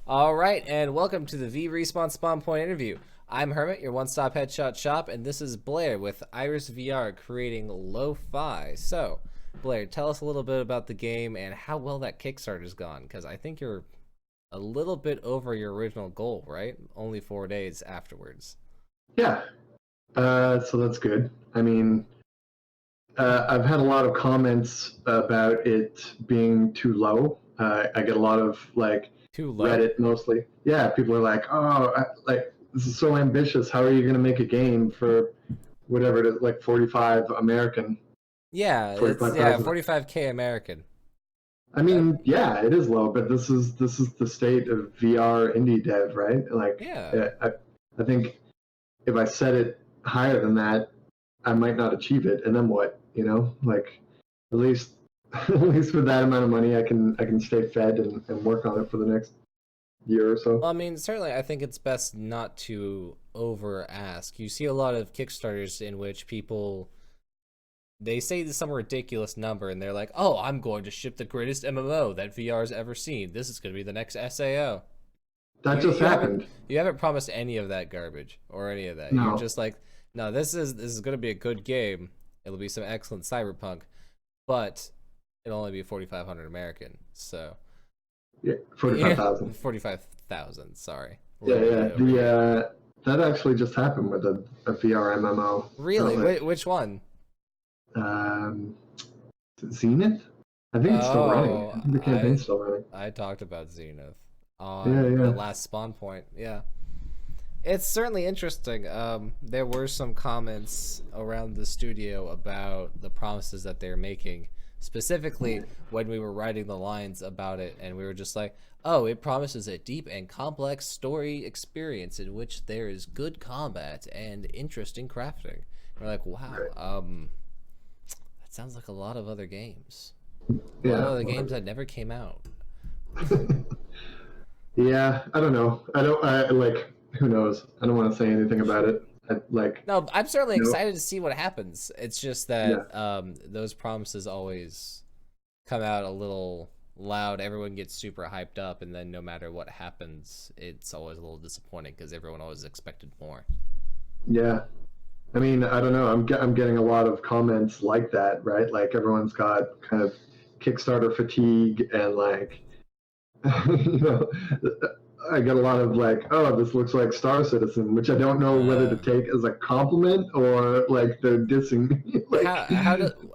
All right, and welcome to the V Respawn Spawnpoint interview. I'm Hermit, your one-stop headshot shop, and this is Blair with Iris VR creating Lo-Fi. So, Blair, tell us a little bit about the game and how well that Kickstarter's gone, because I think you're a little bit over your original goal, right? Only 4 days afterwards. Yeah, so that's good. I mean, I've had a lot of comments about it being too low. I get a lot of Too low? Reddit mostly. Yeah, people are like, "Oh, this is so ambitious. How are you going to make a game for whatever it is, like 45 American, Yeah, it's 45,000?" 45K American. I mean, yeah, it is low, but this is the state of VR indie dev, right? Yeah. I think if I set it higher than that, I might not achieve it, and then what? At least at least with that amount of money, I can stay fed and work on it for the next year or so. Well, I mean, certainly I think it's best not to over ask. You see a lot of Kickstarters in which people they say some ridiculous number and they're like, "Oh, I'm going to ship the greatest MMO that VR's ever seen. This is going to be the next SAO." That You, just you haven't happened. you haven't promised any of that garbage or any of that. You're No, just like, "No, this is going to be a good game. It'll be some excellent cyberpunk, but it'll only be 4,500 American." So, yeah, yeah, 45,000. 45,000, sorry. A Yeah, little yeah. bit over here. That actually just happened with a VR MMO. Really? Which one? Um, Zenith. I think it's still running. I Oh, think the campaign's still running. I talked about Zenith Yeah, on the yeah. last spawn point. Yeah. It's certainly interesting. There were some comments around the studio about the promises that they're making, specifically when we were writing the lines about it, and we were just like, "Oh, it promises a deep and complex story experience in which there is good combat and interesting crafting." We're like, "Wow, Right. that sounds like a lot of other games, a lot of Yeah. other games that never came out." Yeah, I don't know. Who knows? I don't want to say anything about it. No, I'm certainly No. excited to see what happens. It's just Yeah. that those promises always come out a little loud. Everyone gets super hyped up, and then no matter what happens, it's always a little disappointing because everyone always expected more. Yeah. I mean, I don't know. I'm getting a lot of comments like that, right? Like everyone's got kind of Kickstarter fatigue and you know, I get a lot of like, "Oh, this looks like Star Citizen," which I don't know whether to Uh, take as a compliment or like they're dissing me.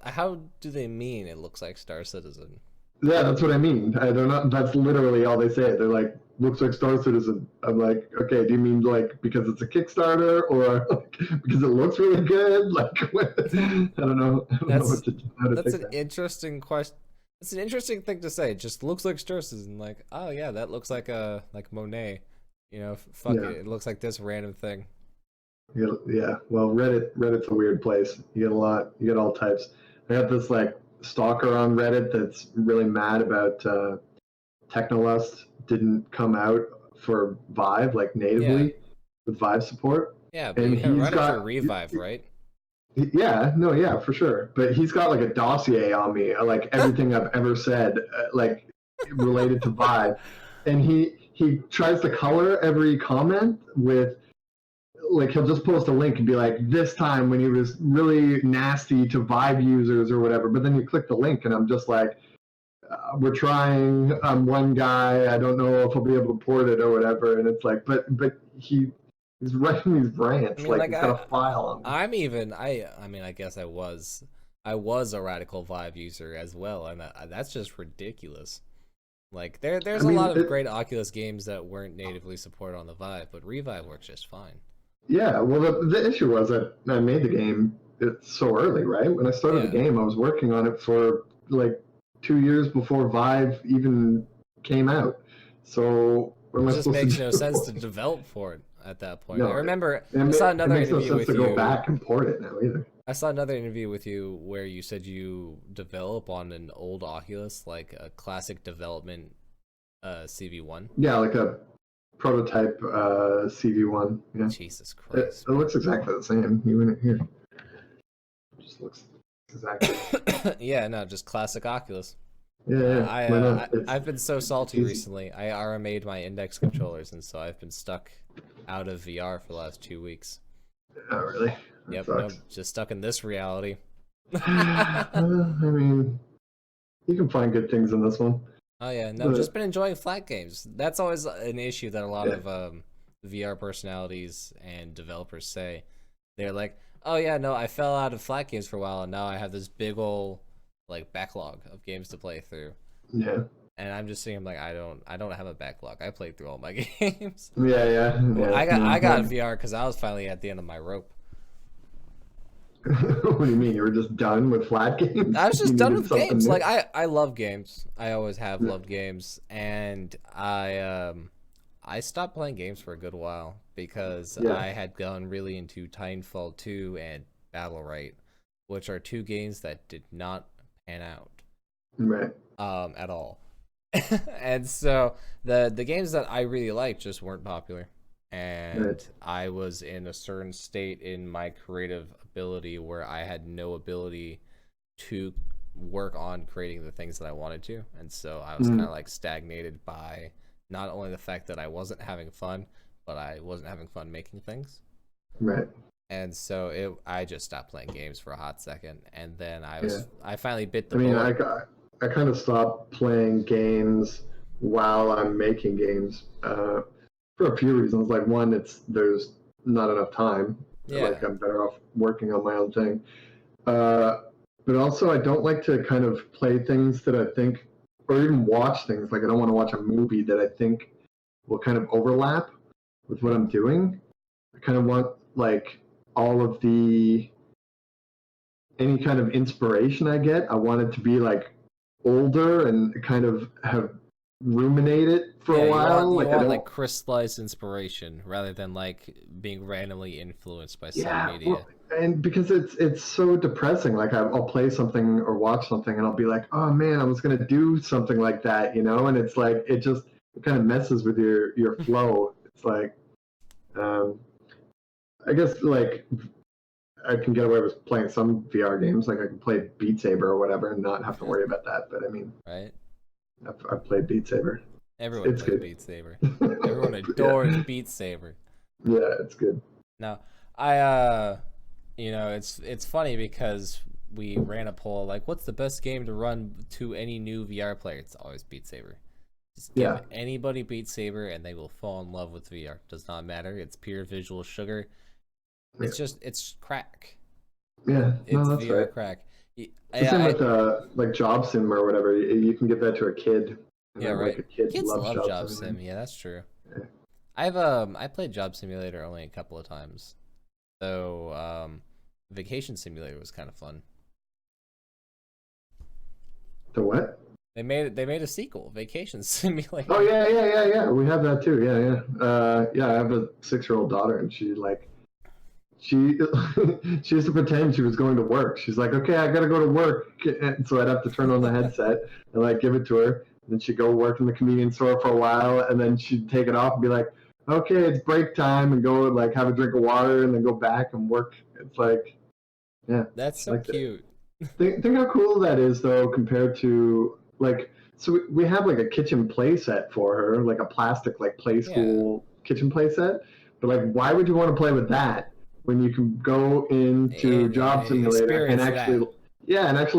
how do they mean it looks like Star Citizen? Yeah, that's what I mean. I don't know. That's literally all they say. They're like, "Looks like Star Citizen." I'm like, okay, do you mean like because it's a Kickstarter or like, because it looks really good? Like, what? I don't know. I don't know That's how to that's take an that. interesting question. It's an interesting thing to say. It just looks like Star Citizen. Like, oh yeah, that looks like a like Monet. Fuck Yeah, it. It looks like this random thing. yeah. Well, Reddit's a weird place. You get a lot. You get all types. I got this like stalker on Reddit that's really mad about Technolust didn't come out for Vive like Yeah. natively with Vive support, Yeah, but and you can he's run it for got Revive, right? yeah, no, yeah, for sure. But he's got like a dossier on me, like everything I've ever said, like related to Vive, and he tries to color every comment with like he'll just post a link and be like, "This time when he was really nasty to Vive users or whatever," but then you click the link and I'm just like, "We're trying. I'm one guy. I don't know if I'll be able to port it or whatever," and it's like, but he's writing these I rants mean, like like he's got a file on me. I guess I was a radical Vive user as well, and that's just ridiculous. Like I there's a mean, lot of great Oculus games that weren't natively supported on the Vive, but Revive works just fine. yeah, well, the issue was that I made the game it's so early, right? When I started the Yeah. game, I was working on it for like 2 years before Vive even came out. So what It am I just supposed to makes no sense to do? develop for it at that point. I No, remember I saw it another makes no interview sense with to go you. back and port it now either. I saw another interview with you where you said you develop on an old Oculus, like a classic development CV1. Yeah, like a prototype CV1. Yeah, Jesus it, Christ, it looks exactly the same. Even here, it just looks exactly. man. Yeah, no, just classic Oculus. Yeah, Yeah, yeah. Why not? I've been so It's salty easy. recently. I RMA'd my index controllers, and so I've been stuck out of VR for the last 2 weeks. Oh, really? That Yep, nope, sucks. just stuck in this reality. I mean, you can find good things in this one. Oh yeah, no, just But been enjoying flat games. That's always an issue that a lot yeah, of VR personalities and developers say. They're like, "Oh yeah, no, I fell out of flat games for a while, and now I have this big ol' like backlog of games to play through." yeah, And I'm just thinking, like, I don't have a backlog. I played through all my games. yeah, yeah, Well, yeah. I No, got no. VR because I was finally at the end of my rope. What do you mean? You were just done with flat games? I was You just done needed with something games. Like new? I love games. I always have Yeah, loved games, and I stopped playing games for a good while because yeah, I had gone really into Titanfall 2 and Battle Right, which are two games that did not pan out right, at all. And so the games that I really liked just weren't popular. right. And I was in a certain state in my creative ability where I had no ability to work on creating the things that I wanted to. And so I was kind Mm, of like stagnated by not only the fact that I wasn't having fun, but I wasn't having fun making things. right. And so I just stopped playing games for a hot second, and then Yeah. I finally bit I the mean, bullet. I kind of stopped playing games while I'm making games for a few reasons. Like one, there's not enough time. Yeah, Like I'm better off working on my own thing. Uh, but also, I don't like to kind of play things that I think, or even watch things. Like I don't want to watch a movie that I think will kind of overlap with what I'm doing. I kind of want like all of the any kind of inspiration I get, I want it to be like older and kind of have ruminated for a yeah. while. You Like I want like don't. crystallized inspiration rather than like being randomly influenced by some Yeah, media. well, and because it's so depressing. Like I'll play something or watch something, and I'll be like, oh man, I was gonna do something like that, and it's like it kind of messes with your flow. It's like, um, I guess like I can get away with playing some VR games, like I can play Beat Saber or whatever, and not have to worry about that. But I mean, Right? I've played Beat Saber. Everyone It's plays good. Beat Saber. Everyone adores Yeah, Beat Saber. yeah, it's good. Now, I it's funny because we ran a poll like what's the best game to run to any new VR player? It's always Beat Saber. Just give Yeah, anybody Beat Saber and they will fall in love with VR. Does not matter. It's pure visual sugar. yeah, It's crack. yeah. No, It's that's VR right. crack. It's the same I with like Job Sim or whatever. You can give that to a kid, and yeah, then like right. a kid Kids loves love Job Job Sim. Simulator. Yeah, that's true. Yeah. I played Job Simulator only a couple of times. So Vacation Simulator was kind of fun. The what? They made a sequel, Vacation Oh Simulator. yeah, yeah, yeah, yeah. We have that too. Yeah, yeah. Yeah. I have a 6-year-old daughter, and she she used to pretend she was going to work. She's like, okay, I gotta go to work, and so I'd have to turn on the headset and like give it to her. And then she'd go work in the convenience store for a while, and then she'd take it off and be like, okay, it's break time, and go like have a drink of water, and then go back and work. It's like, yeah, That's she so liked it. cute. Think how cool that is though compared to like so we have like a kitchen play set for her, like a plastic like play Yeah, school kitchen play set. But like why would you want to play with that when you can go into and Job Simulator and experience actually that.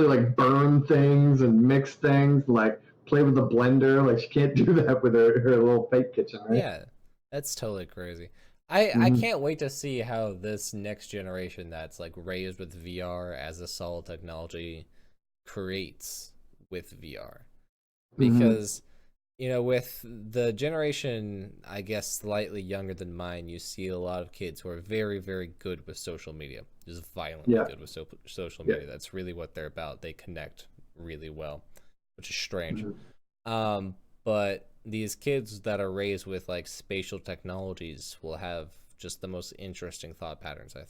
like burn things and mix things, like play with the blender. Like she can't do that with her little fake kitchen, right? Yeah, that's totally crazy. I Mm-hmm. can't wait to see how this next generation that's like raised with VR as a solid technology creates with VR. Mm-hmm. Because with the generation I guess slightly younger than mine, you see a lot of kids who are very very good with social media, just violently Yeah. good with social Yeah. media. That's really what they're about. They connect really well, which is strange. Mm-hmm. um but these kids that are raised with like spatial technologies will have just the most interesting thought patterns, I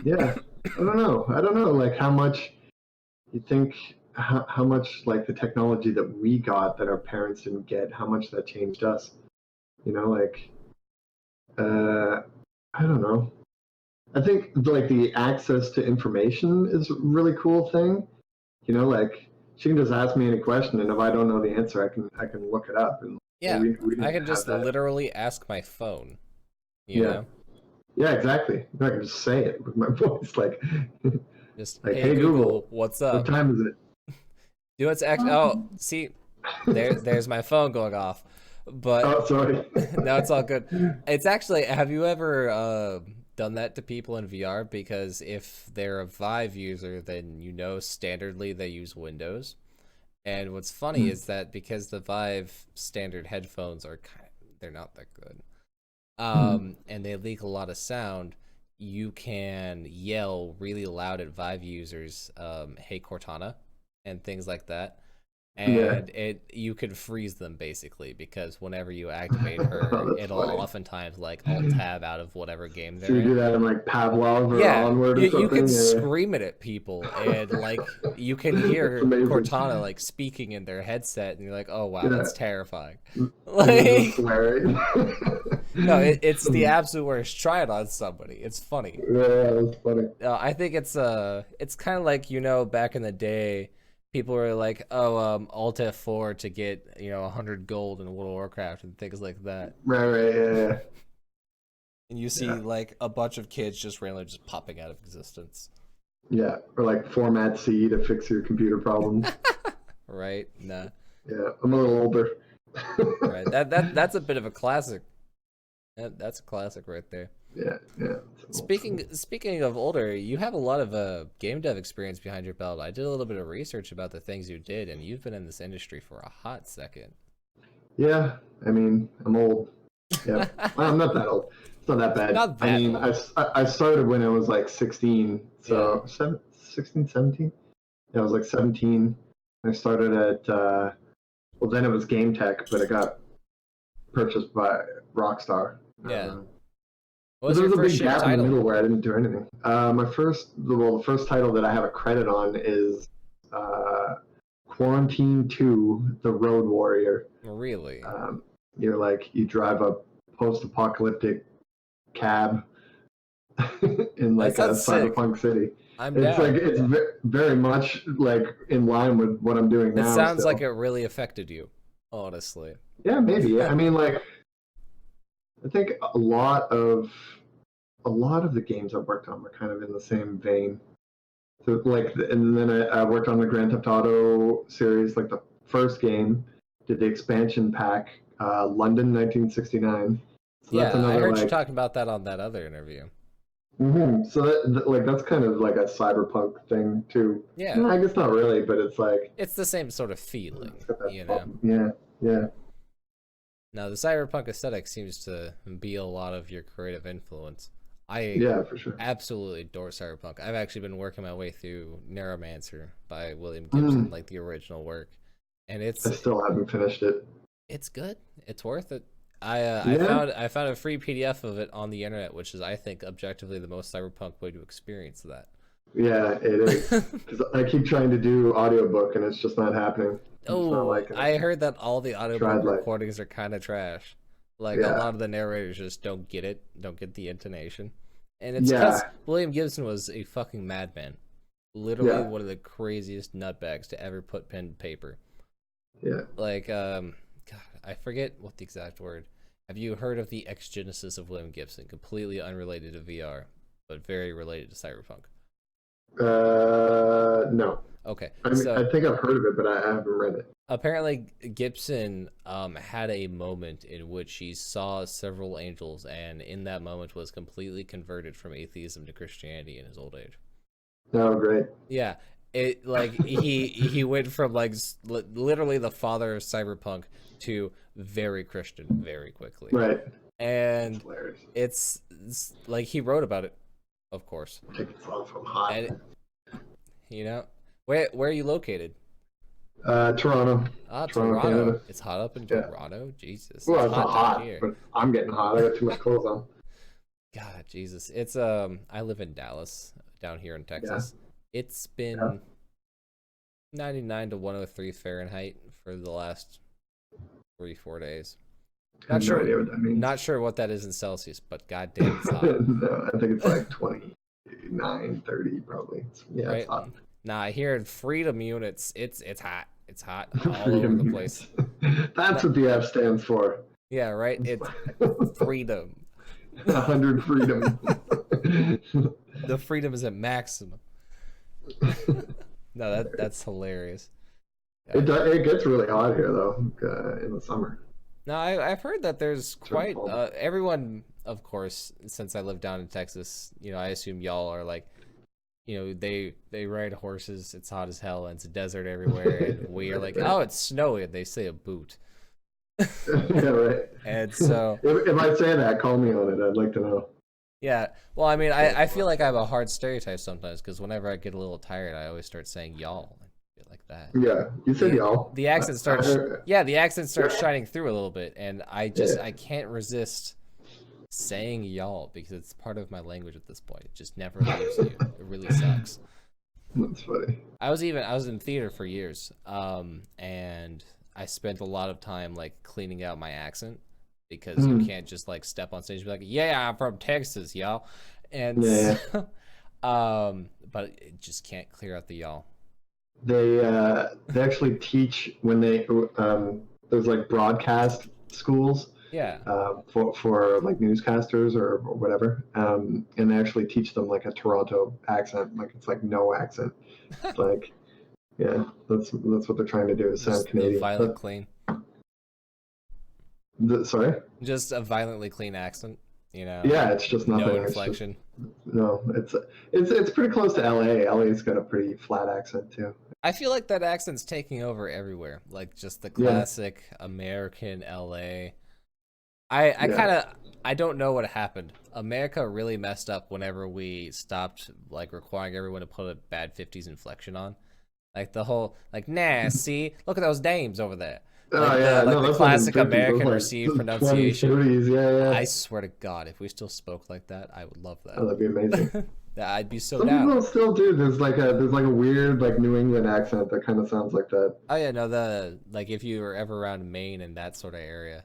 Yeah. think. I don't know like how much you think how much like the technology that we got that our parents didn't get, how much that changed us. Like uh, I don't know. I think like the access to information is a really cool thing. Like she can just ask me any question, and if I don't know the answer, I can look it up. And Yeah, we I didn't can have just that. literally ask my phone, you Yeah. know? Yeah, exactly. I can just say it with my voice, like, Just, like, hey hey Google, Google, what's what up? time is it? Do what's oh, see, there's my phone going off. But Oh, sorry. no, it's all good. It's actually, have you ever done that to people in VR? Because if they're a Vive user, then you know standardly they use Windows. And what's funny is that because the Vive standard headphones are they're not that good. And they leak a lot of sound, you can yell really loud at Vive users, hey Cortana, and things like that. Yeah. And you can freeze them basically, because whenever you activate her, Oh, that's it'll funny. oftentimes like alt tab out of whatever game So they're you do in. that in like Pavlov or Yeah, Onward or you can something? Yeah. scream it at people, and like you can That's hear amazing. Cortana like speaking in their headset, and you're like, oh wow, Yeah. that's terrifying. And then just Like, swearing. no, it's the absolute worst. Try it on somebody. It's funny. Yeah, that's funny. I think it's kind of like, you know, back in the day, people were like, oh, Alt F4 to get, you know, 100 gold in World of Warcraft and things like that. Right, yeah. And you see like a bunch of kids just randomly just popping out of existence. Yeah, or like Format C to fix your computer problems. Right? Nah. Yeah, I'm a little older. Right. That's a bit of a classic. That's a classic right there. Yeah. Speaking of older, you have a lot of game dev experience behind your belt. I did a little bit of research about the things you did, and you've been in this industry for a hot second. Yeah, I mean, I'm old. Yeah, well, I'm not that old. It's not that bad. Not that I mean, old. I started when I was like 16, so 16, 17? Yeah, I was like 17. I started at, well, then it was Game Tech, but it got purchased by Rockstar. Yeah. What was There your was a first big ship gap in the title? middle where I didn't do anything. The first title that I have a credit on is Quarantine 2: The Road Warrior. Really? You're like, you drive a post-apocalyptic cab in like a cyberpunk city. I'm It's down. like it's very much like in line with what I'm doing It now. sounds still. like it really affected you, honestly. Yeah, maybe. I mean, like, I think a lot of the games I've worked on were kind of in the same vein. So like, and then I worked on the Grand Theft Auto series, like the first game, did the expansion pack, London 1969. So that's Yeah, I another heard you like. talking about that on that other interview. So that's kind of like a cyberpunk thing too. Yeah. No, I guess not really, but it's like It's the same sort of feeling, you know? Yeah. Now, the cyberpunk aesthetic seems to be a lot of your creative influence. Yeah, for sure. Absolutely adore cyberpunk. I've actually been working my way through Neuromancer by William Gibson, like the original work, and I still haven't finished it. it's good. It's worth it. I found a free PDF of it on the internet, which is, I think, objectively the most cyberpunk way to experience that. Yeah, it is. 'Cause I keep trying to do audiobook and it's just not happening. I heard that all the audiobook Tried, recordings are kind of trash. Like, a lot of the narrators just don't get it, don't get the intonation. And it's because William Gibson was a fucking madman. Literally one of the craziest nutbags to ever put pen to paper. Yeah. Like, God, I forget what the exact word. Have you heard of the X-Genesis of William Gibson? Completely unrelated to VR, but very related to cyberpunk. No. Okay. I mean, I think I've heard of it, but I haven't read it. Apparently, Gibson had a moment in which he saw several angels, and in that moment was completely converted from atheism to Christianity in his old age. Oh, great. Yeah, it like he went from like literally the father of cyberpunk to very Christian very quickly. Right. And it's like he wrote about it, of course. Take it from hot. And, you know, where are you located? Toronto. Toronto. Canada. It's hot up in Toronto? Jesus. Well, it's not hot here. but I'm getting hot. I got too much clothes on. God, Jesus. It's I live in Dallas, down here in Texas. Yeah. It's been 99 to 103 Fahrenheit for the last 3-4 days. Not sure. No idea what that means. Not sure what that is in Celsius, but goddamn, it's hot. No, I think it's like 29, 30 probably. Yeah, right? It's hot. Nah, here in freedom units, it's hot. It's hot all over Freedom the units. place. That's what the F stands for. Yeah, right. It's freedom. 100 freedom. The freedom is at maximum. No, that's hilarious. It gets really hot here though in the summer. Now I've heard that there's quite cold. everyone, of course, since I live down in Texas, you know, I assume y'all are like, you know, they ride horses. It's hot as hell and it's a desert everywhere, and we are like, oh, it's snowy, and they say a boot. Yeah, right. And so if I say that, call me on it. I'd like to know. yeah, well, I mean, I feel like I have a hard stereotype sometimes because whenever I get a little tired, I always start saying y'all and shit like that. Yeah, you said y'all. The accent starts, yeah, the accent starts Yeah. shining through a little bit, and I can't resist saying y'all because it's part of my language at this point. It just never leaves you. It really sucks. That's funny. I was in theater for years, and I spent a lot of time like cleaning out my accent because you can't just like step on stage and be like, yeah, I'm from Texas, y'all. And so, but it just can't clear out the y'all. They actually teach when they there's like broadcast schools Yeah. for like newscasters or whatever, and they actually teach them like a Toronto accent, like it's like no accent. It's like, yeah, that's what they're trying to do is sound Just Canadian. the violent clean. Sorry? Just a violently clean accent, you know. Yeah, it's just nothing. No It's inflection. no, it's pretty close to LA. LA's got a pretty flat accent too. I feel like that accent's taking over everywhere. Like just the classic American LA. I don't know what happened. America really messed up whenever we stopped like requiring everyone to put a bad 50s inflection on. Like the whole like, nah, see, look at those dames over there. Like the classic American received pronunciation. 20s, yeah. I swear to God, if we still spoke like that, I would love that. Oh, that'd be amazing. I'd be so Some down. people still do. There's like a weird like New England accent that kind of sounds like that. Oh yeah, no, the like if you were ever around Maine and that sort of area.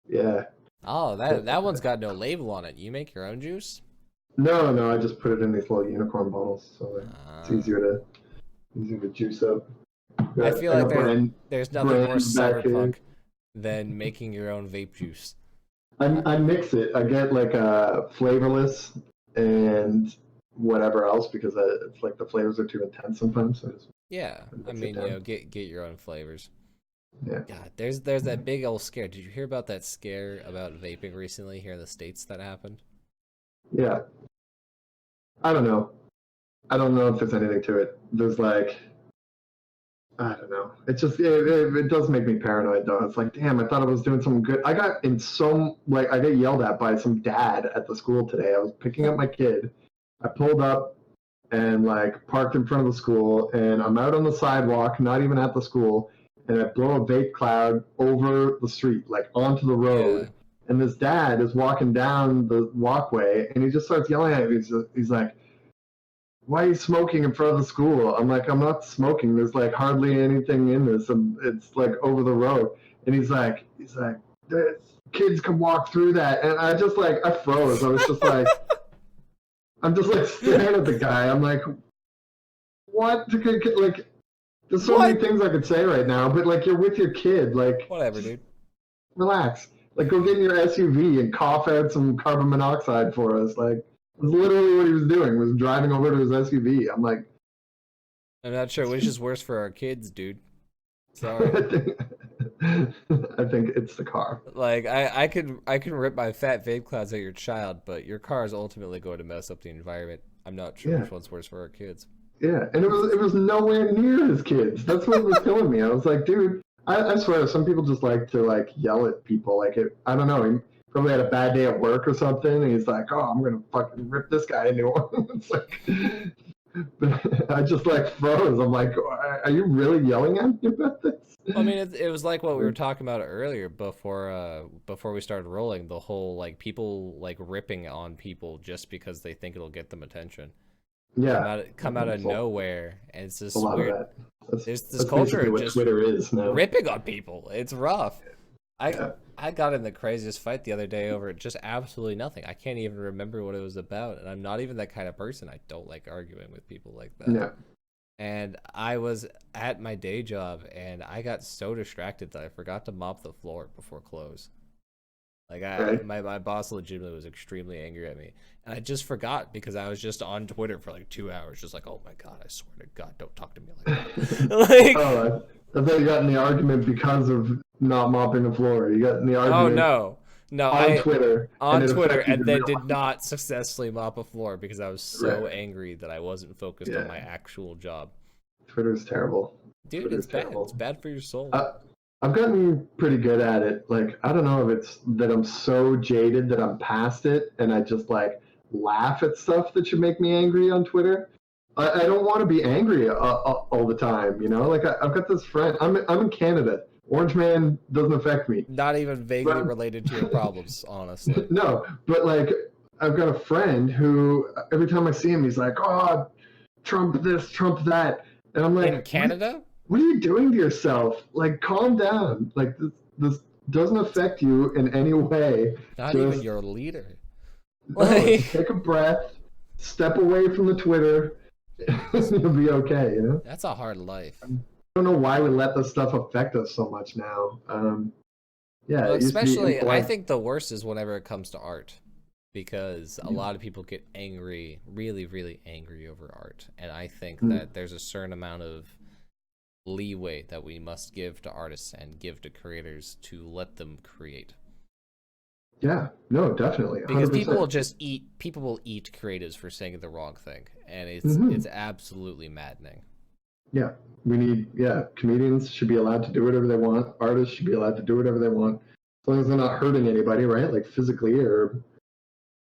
Yeah. Oh, that one's got no label on it. You make your own juice? No, I just put it in these little unicorn bottles, so it's easier to juice up. I feel like there's nothing more cyberpunk than making your own vape juice. I mix it. I get like a flavorless and whatever else because it's like the flavors are too intense sometimes. So yeah, I mean, you know, get your own flavors. Yeah. God, there's that big old scare. Did you hear about that scare about vaping recently here in the States that happened? Yeah. I don't know. I don't know if there's anything to it. There's like, I don't know. It just it does make me paranoid though. It's like, damn, I thought I was doing something good. I got yelled at by some dad at the school today. I was picking up my kid. I pulled up and like parked in front of the school, and I'm out on the sidewalk, not even at the school, and I blow a vape cloud over the street, like onto the road. Yeah. And this dad is walking down the walkway, and he just starts yelling at me. He's like, why are you smoking in front of the school? I'm like, I'm not smoking. There's like hardly anything in this. It's like over the road. And he's like, kids can walk through that. And I froze. I was just like, I'm just like staring at the guy. I'm like, what? Like, there's so many things I could say right now, but like you're with your kid. Like, whatever, dude. Relax. Like, go get in your SUV and cough out some carbon monoxide for us. Like, that's literally what he was doing, was driving over to his SUV. I'm like, I'm not sure which is worse for our kids, dude. Sorry. I think it's the car. Like, I can rip my fat vape clouds at your child, but your car is ultimately going to mess up the environment. I'm not sure which one's worse for our kids. Yeah, and it was nowhere near his kids. That's what was killing me. I was like, dude, I swear, some people just like to like yell at people. Like, I don't know. He probably had a bad day at work or something, and he's like, "Oh, I'm gonna fucking rip this guy a new one." It's like, but I just like froze. I'm like, "Are you really yelling at me about this?" I mean, it was like what we were talking about earlier before we started rolling. The whole like people like ripping on people just because they think it'll get them attention. Yeah, come out of nowhere, and it's just a lot weird. Of that. There's this culture of just Twitter is now. ripping on people. It's rough. I got in the craziest fight the other day over just absolutely nothing. I can't even remember what it was about, and I'm not even that kind of person. I don't like arguing with people like that. Yeah. and I was at my day job, and I got so distracted that I forgot to mop the floor before close. Like Right? my boss legitimately was extremely angry at me, and I just forgot because I was just on Twitter for like 2 hours, just like, oh my god, I swear to God, don't talk to me like that. Like, Oh, I thought you got in the argument because of not mopping the floor. You got in the oh argument no, no, on I Twitter, and on it Twitter, affected and your then real did life. not successfully mop a floor because I was Right, so right. angry that I wasn't focused on Yeah, my actual job. Twitter's terrible. Dude, Twitter's it's bad. It's terrible. bad for your soul. I, I've gotten pretty good at it. Like, I don't know if it's that I'm so jaded that I'm past it and I just like laugh at stuff that should make me angry on Twitter. I don't want to be angry all the time, you know? Like, I've got this friend, I'm in Canada. Orange Man doesn't affect me. Not even vaguely But, related to your problems, honestly. no, but like, I've got a friend who every time I see him, he's like, oh, Trump this, Trump that. And I'm In like, Canada, what are you doing to yourself? Like, calm down. Like, this doesn't affect you in any way. not even Just, your leader. no, just Like, take a breath, step away from the Twitter, and you'll be okay, you know? that's a hard life. I don't know why we let this stuff affect us so much now. Yeah, Well, it used to be especially, I impolite. think the worst is whenever it comes to art, because a lot of people get angry, really, really angry over art. And I think Mm. that there's a certain amount of leeway that we must give to artists and give to creators to let them create. Yeah, no, definitely, Because people will 100%. just people will eat creatives for saying the wrong thing, and Hmm. it's absolutely maddening. Yeah, yeah, comedians should be allowed to do whatever they want. Artists should be allowed to do whatever they want. As long as they're not hurting anybody, right? Like physically or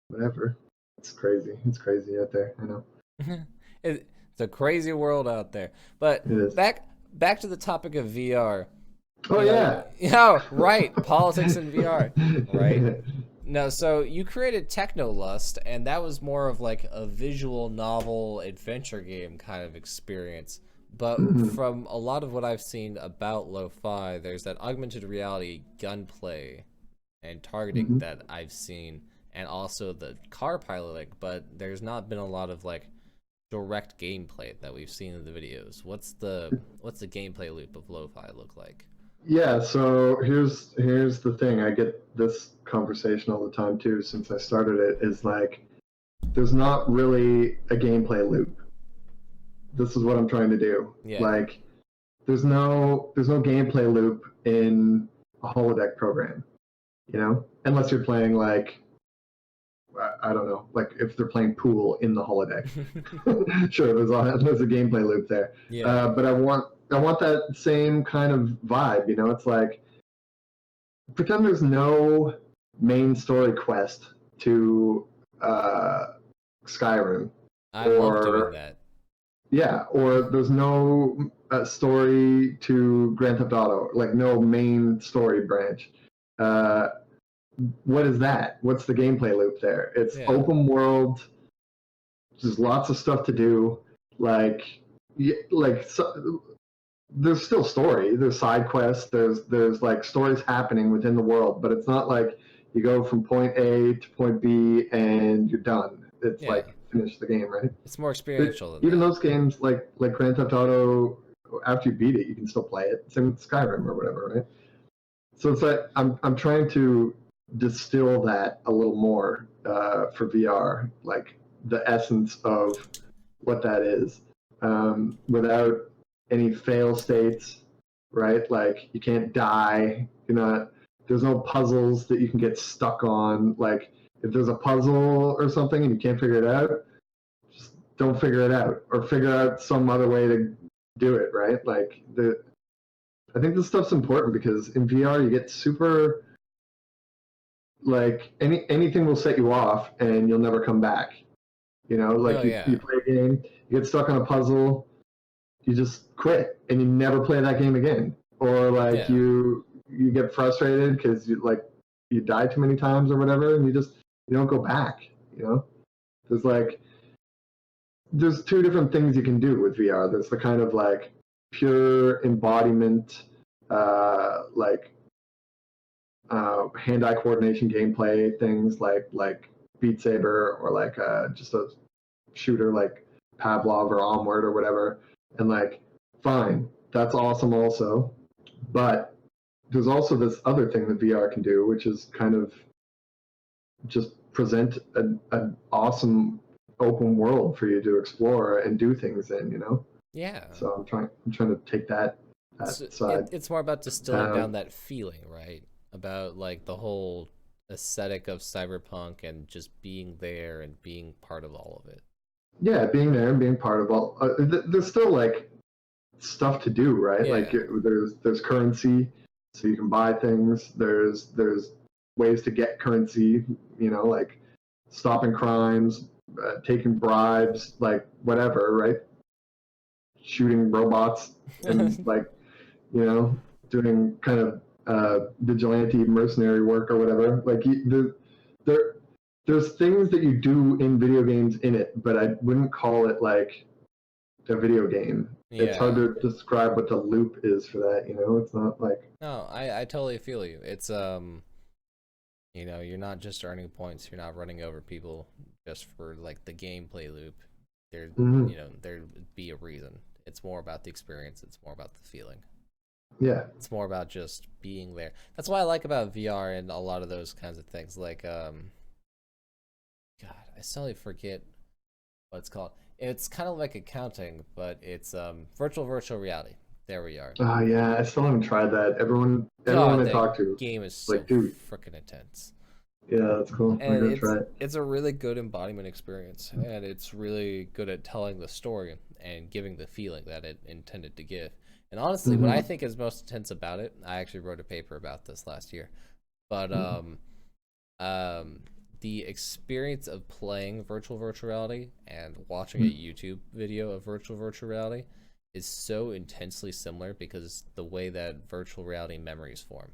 whatever. It's crazy. It's crazy out there. I know. It's a crazy world out there. But It is. back to the topic of VR. Oh yeah. Yeah, right. Politics in VR, right? No, so you created Technolust, and that was more of like a visual novel adventure game kind of experience. But Mhm, from a lot of what I've seen about lo-fi, there's that augmented reality gunplay and targeting mhm. that I've seen, and also the car piloting. But there's not been a lot of like direct gameplay that we've seen in the videos. What's the gameplay loop of lo-fi look like? Yeah, so here's the thing. I get this conversation all the time too since I started it is like there's not really a gameplay loop. This is what I'm trying to do. Yeah. Like there's no gameplay loop in a holodeck program, you know? Unless you're playing like I don't know, like if they're playing pool in the holodeck. Sure, there's a gameplay loop there. Yeah. But I want that same kind of vibe. You know, it's like pretend there's no main story quest to uh, Skyrim, I love doing or that. yeah, or there's no story to Grand Theft Auto, like no main story branch. Uh, what is that? What's the gameplay loop there? It's Yeah. open world. There's lots of stuff to do. Like, so, there's still story. There's side quests. There's like stories happening within the world, but it's not like you go from point A to point B and you're done. It's Yeah. like finish the game, right? It's more But experiential than even that. those games like Grand Theft Auto, after you beat it, you can still play it. Same with Skyrim or whatever, right? So it's like I'm trying to distill that a little more for VR, like the essence of what that is, without any fail states, right? Like you can't die. You're not. There's no puzzles that you can get stuck on. Like if there's a puzzle or something and you can't figure it out, just don't figure it out, or figure out some other way to do it, right? Like I think this stuff's important because in VR you get super like anything will set you off and you'll never come back. You know, Oh like you yeah. play a game, you get stuck on a puzzle, you just quit and you never play that game again. Or like Yeah. you get frustrated because you die too many times or whatever, and you don't go back. You know, there's like there's two different things you can do with VR. There's the kind of like pure embodiment, like hand-eye coordination gameplay things like Beat Saber or like just a shooter like Pavlov or Onward or whatever. And like, fine, that's awesome also. But there's also this other thing that VR can do, which is kind of just present an awesome open world for you to explore and do things in, you know? Yeah. So I'm trying to take that side. It's more about distilling down that feeling, right? About like the whole aesthetic of cyberpunk and just being there and being part of all of it. Yeah, being there and being part of all. There's still like stuff to do, right? Yeah. Like there's currency, so you can buy things. There's ways to get currency, you know, like stopping crimes, taking bribes, like whatever, right? Shooting robots and like, you know, doing kind of vigilante mercenary work or whatever. Like there's things that you do in video games in it, but I wouldn't call it like a video game. Yeah. It's hard to describe what the loop is for that, you know? It's not like... No, I totally feel you. It's you know, you're not just earning points, you're not running over people just for like the gameplay loop. There you know, there'd be a reason. It's more about the experience, it's more about the feeling. Yeah. It's more about just being there. That's what I like about VR and a lot of those kinds of things. Like God, I suddenly forget what it's called. It's kind of like accounting, but it's virtual reality. There we are. Oh yeah, I still haven't tried that. Everyone I talk to, game is so like, dude, freaking intense. Yeah, that's cool. I'm gonna try it. It's a really good embodiment experience, and it's really good at telling the story and giving the feeling that it intended to give. And honestly, what I think is most intense about it, I actually wrote a paper about this last year, but the experience of playing virtual reality and watching a YouTube video of virtual reality is so intensely similar because the way that virtual reality memories form.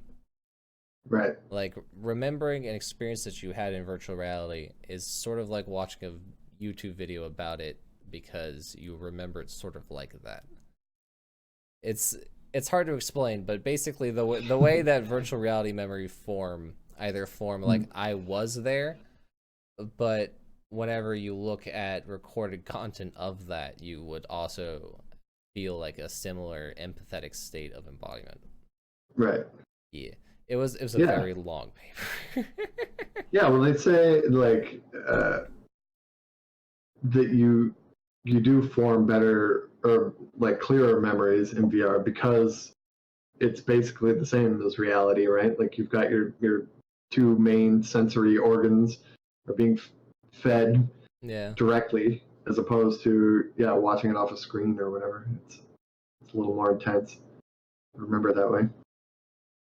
Right. Like remembering an experience that you had in virtual reality is sort of like watching a YouTube video about it because you remember it sort of like that. It's hard to explain, but basically the way that virtual reality memory form like I was there, but whenever you look at recorded content of that, you would also feel like a similar empathetic state of embodiment. Right. Yeah. It was a very long paper. Yeah, well, they say like that you do form better or like clearer memories in VR because it's basically the same as reality, right? Like you've got your two main sensory organs are being fed directly as opposed to watching it off a screen or whatever. It's a little more intense. I remember it that way.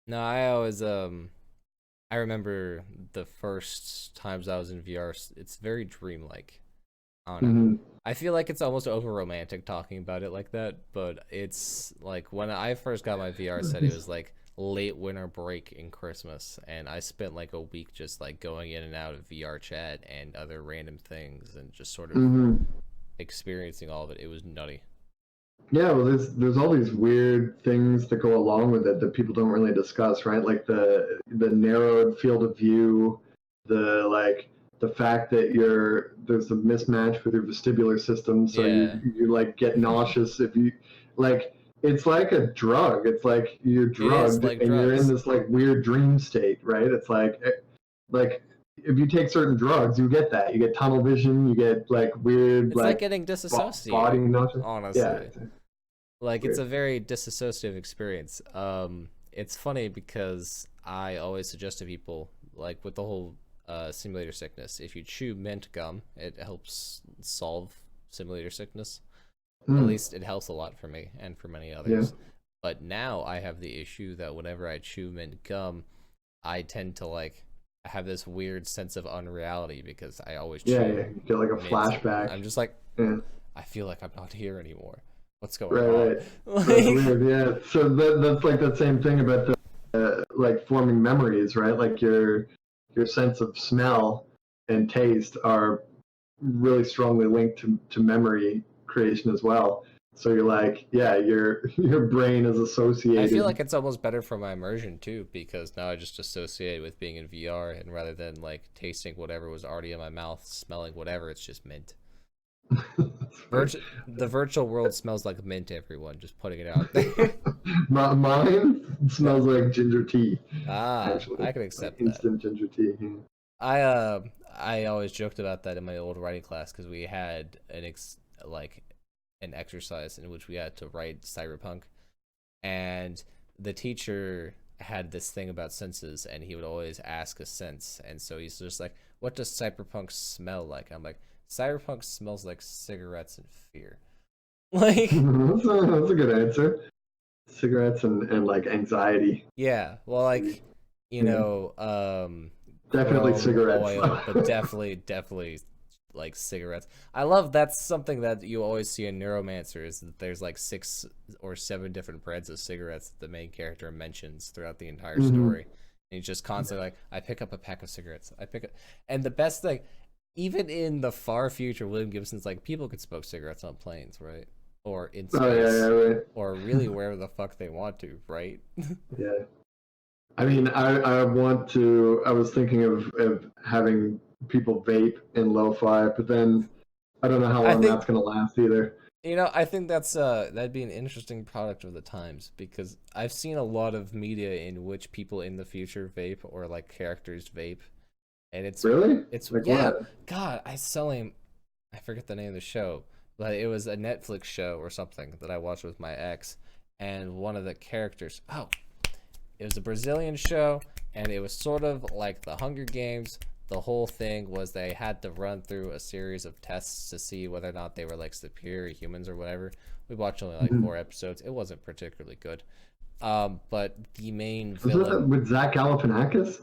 No, I always I remember the first times I was in VR. It's very dreamlike. I don't know. I feel like it's almost over romantic talking about it like that, but it's like when I first got my VR set, it was like late winter break in Christmas, and I spent like a week just like going in and out of VR chat and other random things and just sort of experiencing all of it. It was nutty. Yeah, well, there's all these weird things that go along with it that people don't really discuss, right? Like the narrowed field of view, the fact that there's a mismatch with your vestibular system, so you like get nauseous if you like. It's like a drug. It's like you're drugged and you're in this like weird dream state, right? It's like if you take certain drugs, you get that. You get tunnel vision. You get like weird. It's like getting disassociated. Body nausea. Honestly, yeah. Like it's a very disassociative experience. It's funny because I always suggest to people, like with the whole simulator sickness, if you chew mint gum, it helps solve simulator sickness. At least it helps a lot for me and for many others. But now I have the issue that whenever I chew mint gum, I tend to like have this weird sense of unreality because I always chew. You get like a flashback. I'm just like, I feel like I'm not here anymore. What's going on? Right. That's weird. Yeah. So that's like that same thing about the like forming memories, right? Like your sense of smell and taste are really strongly linked to memory creation as well. So you're like, your brain is associated. I feel like it's almost better for my immersion too, because now I just associate with being in VR, and rather than like tasting whatever was already in my mouth, smelling whatever, it's just mint. The virtual world smells like mint, everyone. Just putting it out there. Mine Yeah. smells like ginger tea, Ah, actually, I can like accept that. instant ginger tea. Yeah. I always joked about that in my old writing class because we had like an exercise in which we had to write cyberpunk, and the teacher had this thing about senses, and he would always ask a sense, and so he's just like, "What does cyberpunk smell like?" I'm like, "Cyberpunk smells like cigarettes and fear." Like, That's a good answer. Cigarettes and like anxiety. yeah, well, like, Yeah. Definitely chrome, cigarettes. oil, but definitely like cigarettes. I love that's something that you always see in Neuromancer is that there's like 6 or 7 different brands of cigarettes that the main character mentions throughout the entire Hmm. story. And he's just constantly like, I pick up a pack of cigarettes. I pick up, and the best thing, even in the far future, William Gibson's like, people could smoke cigarettes on planes, right? Or in Oh yeah, yeah, space, right. or really wherever the fuck they want to, right? Yeah. I mean, I want to. I was thinking of having people vape in lo-fi, but then I don't know how I long think that's gonna last either. I think that'd be an interesting product of the times because I've seen a lot of media in which people in the future vape or like characters vape, and Really? it's Like yeah. what? God, I forget the name of the show, but it was a Netflix show or something that I watched with my ex, and one of the characters, it was a Brazilian show, and it was sort of like the Hunger Games. The whole thing was they had to run through a series of tests to see whether or not they were like superior humans or whatever. We watched only like Mhm. 4 episodes. It wasn't particularly good. But the main Was that villain, with Zach Galifianakis?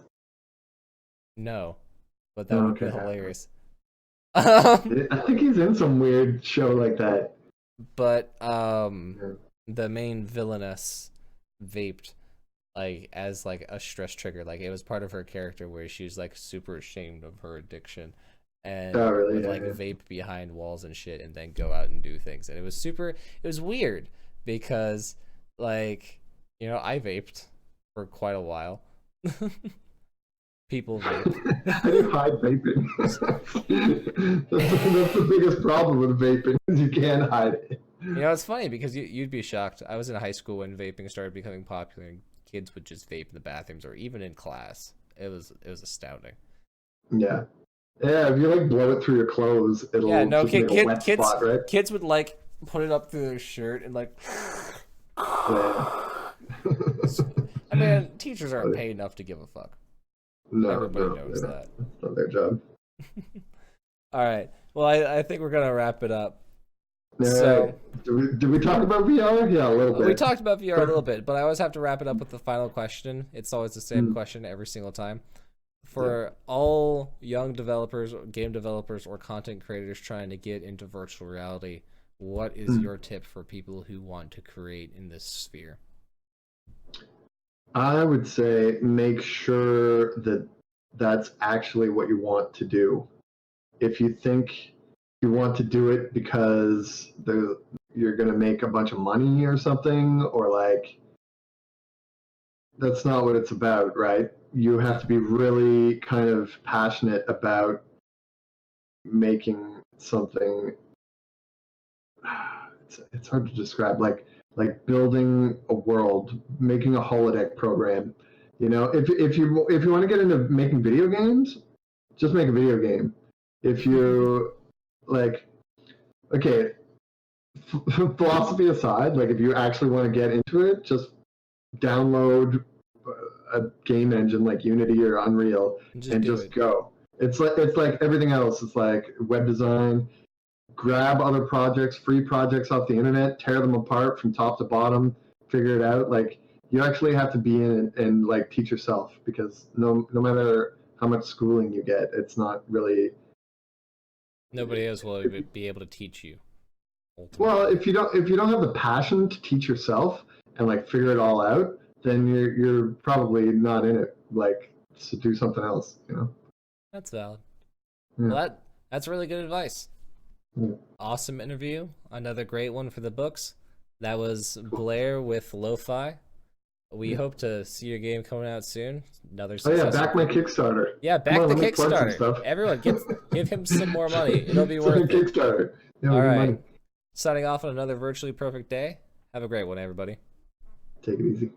no, but that Oh, would have okay. been hilarious. Um, I think he's in some weird show like that. but Yeah. the main villainess vaped like as like a stress trigger. Like it was part of her character where she was like super ashamed of her addiction Oh, and really? would Yeah, like yeah. vape behind walls and shit and then go out and do things. And it was weird because like, I vaped for quite a while. People vape. How do you hide vaping? That's the biggest problem with vaping is you can't hide it. It's funny because you'd be shocked. I was in high school when vaping started becoming popular and kids would just vape in the bathrooms or even in class. It was astounding. Yeah. Yeah, if you like blow it through your clothes, Yeah, it'll no, just make a wet kids, spot, right? kids would like put it up through their shirt and like. Yeah. I mean, teachers aren't paid enough to give a fuck. No, Everybody no, knows that. that's not their job. All right. Well, I think we're gonna wrap it up. All So right. Did we talk about VR? Yeah, a little we bit. talked about VR a little bit, but I always have to wrap it up with the final question. It's always the same Mm, question every single time. yeah. For all young developers, game developers, or content creators trying to get into virtual reality, what is Mm. your tip for people who want to create in this sphere? I would say make sure that that's actually what you want to do. If you think you want to do it because you're going to make a bunch of money or something, or like that's not what it's about, right? You have Yeah. to be really kind of passionate about making something. It's hard to describe, like building a world, making a holodeck program. If you want to get into making video games, just make a video game. If you like, okay, philosophy aside, like if you actually want to get into it, just download a game engine like Unity or Unreal Just and do just it. go. It's like everything else. It's like web design. Grab other projects, free projects off the internet, tear them apart from top to bottom, figure it out. Like you actually have to be in it and like teach yourself because no matter how much schooling you get, it's not really. Nobody else will be able to teach you, Well, ultimately. if you don't have the passion to teach yourself and like figure it all out, then you're probably not in it. Like to do something else. That's valid. Yeah. Well, that's really good advice. Yeah. Awesome interview. Another great one for the books. That was Cool. Blair with Lo-Fi. We hope to see your game coming out soon. Another Oh yeah, successful back my Kickstarter. Yeah, back Come on, the let me plug some Kickstarter. stuff. Everyone, give him some more money. It'll be So worth it. Kickstarter. Yeah, All we get right. money. Signing off on another virtually perfect day. Have a great one, everybody. Take it easy.